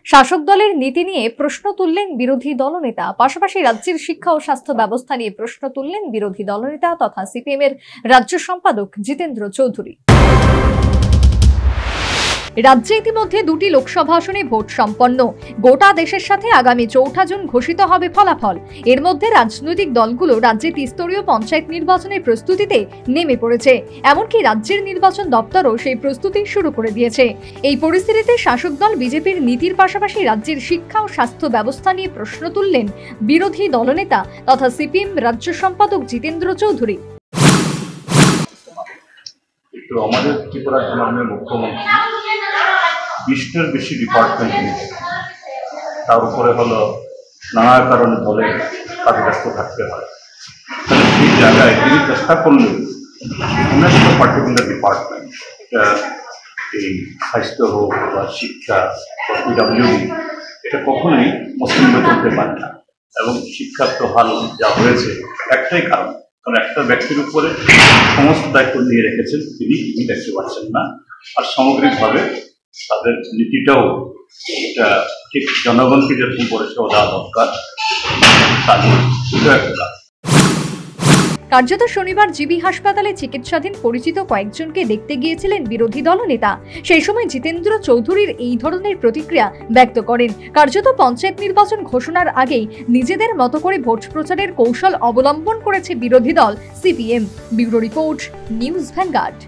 শাসক দলের নীতি নিয়ে প্রশ্ন তুললেন বিরোধী দলনেতা। পাশাপাশি রাজ্যের শিক্ষা ও স্বাস্থ্য ব্যবস্থা নিয়ে প্রশ্ন তুললেন বিরোধী দলনেতা তথা সিপিএম এর রাজ্য সম্পাদক জিতেন্দ্র চৌধুরী। রাজ্যে ইতিমধ্যে দুটি লোকসভা আসনে ভোট সম্পন্ন। গোটা দেশের সাথে আগামী ৪ জুন ঘোষিত হবে ফলাফল। এর মধ্যে রাজনৈতিক দলগুলো রাজ্যে ত্রিস্তরীয় পঞ্চায়েত নির্বাচনের প্রস্তুতিতে নেমে পড়েছে। এমনকি রাজ্যের নির্বাচন দপ্তরও সেই প্রস্তুতি শুরু করে দিয়েছে। এই পরিস্থিতিতে শাসক দল বিজেপির নীতির পাশাপাশি রাজ্যের শিক্ষা ও স্বাস্থ্য ব্যবস্থা নিয়ে প্রশ্ন তুললেন বিরোধী দলনেতা তথা সিপিএম রাজ্য সম্পাদক জিতেন্দ্র চৌধুরী। তো আমাদের ত্রিপুরার মাননীয় মুখ্যমন্ত্রী 20টার বেশি ডিপার্টমেন্ট নিয়েছে, তার উপরে হলো নানা কারণে দলের কাজে ব্যস্ত থাকতে হয়। তাহলে সেই জায়গায় তিনি চেষ্টা করলেন কোনো পার্টিকুলার ডিপার্টমেন্ট, এটা এই স্বাস্থ্য হোক বা শিক্ষা বা পিডব্লিউডি, এটা কখনোই মুসলিমরা চলতে পারে না। এবং শিক্ষার তো হাল যা হয়েছে একটাই কারণ, কারণ একটা ব্যক্তির উপরে সমস্ত দায়িত্ব নিয়ে রেখেছেন, তিনি দেখতে পাচ্ছেন না। আর সামগ্রিকভাবে তাদের নীতিটাও এটা ঠিক জনগণকে যেরকম পরিষেবা দেওয়া দরকার তাদের সেটাও একটা কাজ। কার্যত শনিবার জিবি হাসপাতালে চিকিৎসাধীন পরিচিত কয়েকজনকে দেখতে গিয়েছিলেন বিরোধী দলনেতা। সেই সময় জিতেন্দ্র চৌধুরীর এই ধরনের প্রতিক্রিয়া ব্যক্ত করেন। কার্যত পঞ্চায়েত নির্বাচন ঘোষণার আগেই নিজেদের মতো করে ভোট প্রচারের কৌশল অবলম্বন করেছে বিরোধী দল CPM. Bureau report, news vanguard.